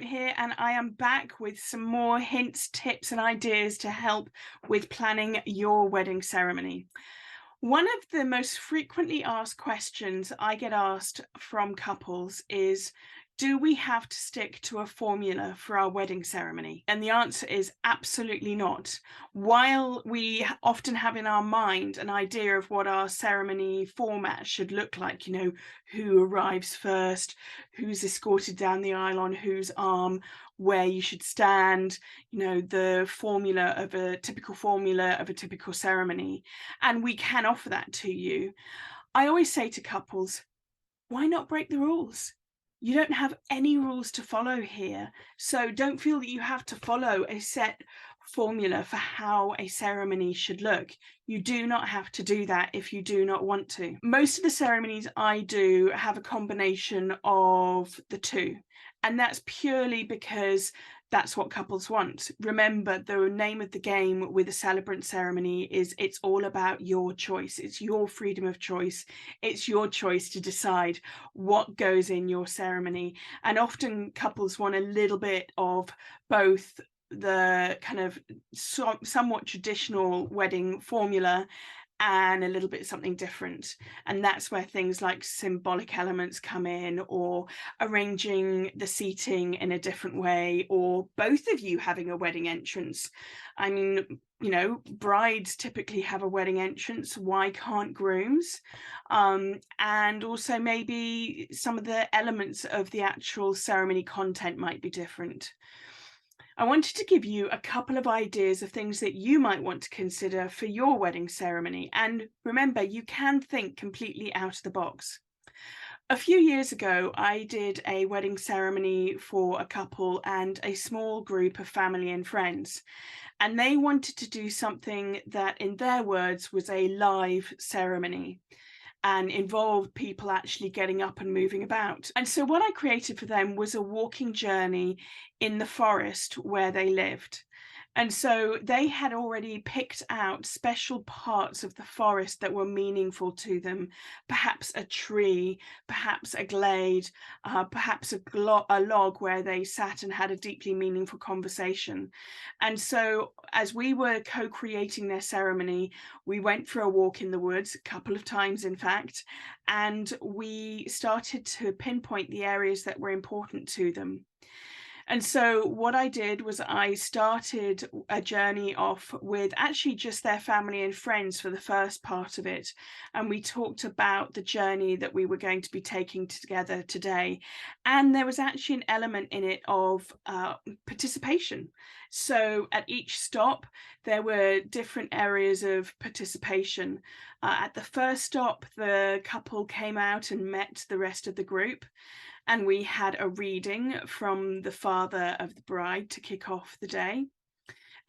Celebrant here, and I am back with some more hints, tips, and ideas to help with planning your wedding ceremony. One of the most frequently asked questions I get asked from couples is, do we have to stick to a formula for our wedding ceremony? And the answer is absolutely not. While we often have in our mind an idea of what our ceremony format should look like, who arrives first, who's escorted down the aisle on whose arm, where you should stand, the formula of a typical ceremony, and we can offer that to you. I always say to couples, why not break the rules? You don't have any rules to follow here, so don't feel that you have to follow a set formula for how a ceremony should look. You do not have to do that if you do not want to. Most of the ceremonies I do have a combination of the two, and that's purely because that's what couples want. Remember, the name of the game with a celebrant ceremony is it's all about your choice. It's your freedom of choice. It's your choice to decide what goes in your ceremony. And often couples want a little bit of both the kind of somewhat traditional wedding formula and a little bit something different. And that's where things like symbolic elements come in, or arranging the seating in a different way, or both of you having a wedding entrance. I mean, brides typically have a wedding entrance. Why can't grooms? And also maybe some of the elements of the actual ceremony content might be different. I wanted to give you a couple of ideas of things that you might want to consider for your wedding ceremony. And remember, you can think completely out of the box. A few years ago, I did a wedding ceremony for a couple and a small group of family and friends. And they wanted to do something that, in their words, was a live ceremony and involved people actually getting up and moving about. And so what I created for them was a walking journey in the forest where they lived. And so they had already picked out special parts of the forest that were meaningful to them, perhaps a tree, perhaps a glade, perhaps a log where they sat and had a deeply meaningful conversation. And so as we were co-creating their ceremony, we went for a walk in the woods, a couple of times in fact, and we started to pinpoint the areas that were important to them. And so what I did was I started a journey off with actually just their family and friends for the first part of it. And we talked about the journey that we were going to be taking together today. And there was actually an element in it of participation. So at each stop, there were different areas of participation. At the first stop, the couple came out and met the rest of the group. And we had a reading from the father of the bride to kick off the day.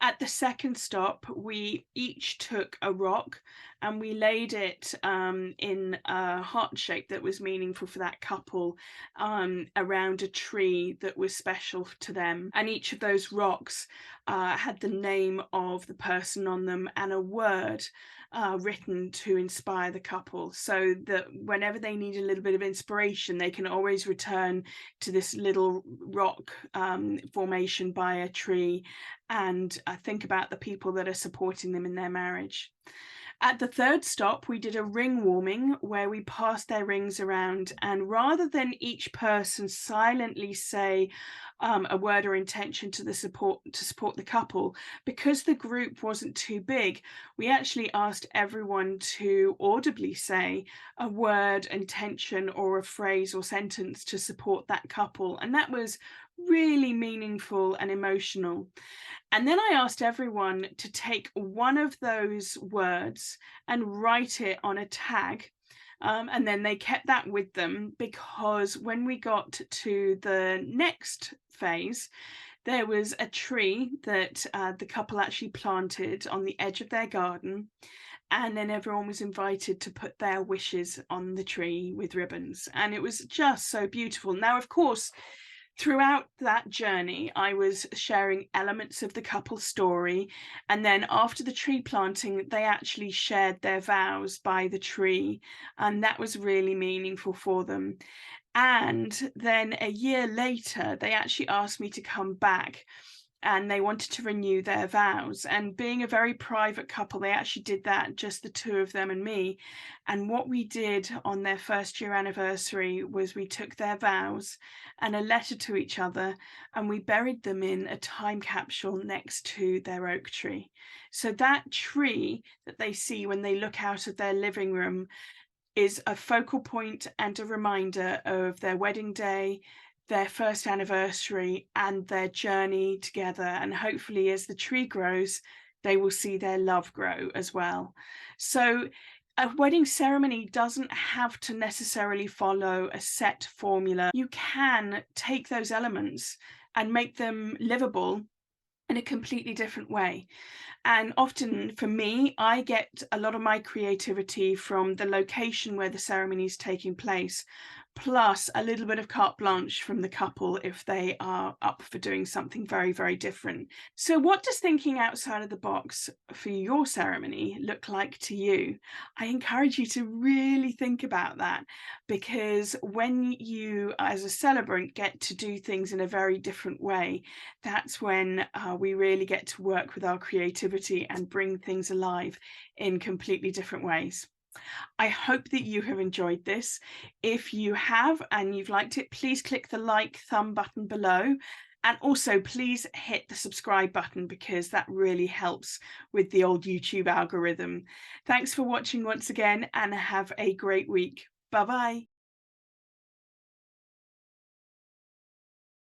At the second stop, we each took a rock and we laid it in a heart shape that was meaningful for that couple, around a tree that was special to them. And each of those rocks had the name of the person on them and a word written to inspire the couple, so that whenever they need a little bit of inspiration, they can always return to this little rock formation by a tree and think about the people that are supporting them in their marriage. At the third stop, we did a ring warming where we passed their rings around, and rather than each person silently say a word or intention to support the couple, because the group wasn't too big, we actually asked everyone to audibly say a word, intention, or a phrase or sentence to support that couple, and that was really meaningful and emotional. And then I asked everyone to take one of those words and write it on a tag. And then they kept that with them, because when we got to the next phase, there was a tree that the couple actually planted on the edge of their garden. And then everyone was invited to put their wishes on the tree with ribbons. And it was just so beautiful. Now, of course, throughout that journey, I was sharing elements of the couple's story. And then after the tree planting, they actually shared their vows by the tree. And that was really meaningful for them. And then a year later, they actually asked me to come back and they wanted to renew their vows. And being a very private couple, they actually did that, just the two of them and me. And what we did on their first year anniversary was we took their vows and a letter to each other and we buried them in a time capsule next to their oak tree. So that tree that they see when they look out of their living room is a focal point and a reminder of their wedding day, their first anniversary, and their journey together. And hopefully, as the tree grows, they will see their love grow as well. So, a wedding ceremony doesn't have to necessarily follow a set formula. You can take those elements and make them livable in a completely different way. And often for me, I get a lot of my creativity from the location where the ceremony is taking place, plus a little bit of carte blanche from the couple if they are up for doing something very, very different. So, what does thinking outside of the box for your ceremony look like to you? I encourage you to really think about that, because when you, as a celebrant, get to do things in a very different way, that's when we really get to work with our creativity and bring things alive in completely different ways. I hope that you have enjoyed this. If you have and you've liked it, please click the like thumb button below. And also, please hit the subscribe button because that really helps with the old YouTube algorithm. Thanks for watching once again and have a great week. Bye bye.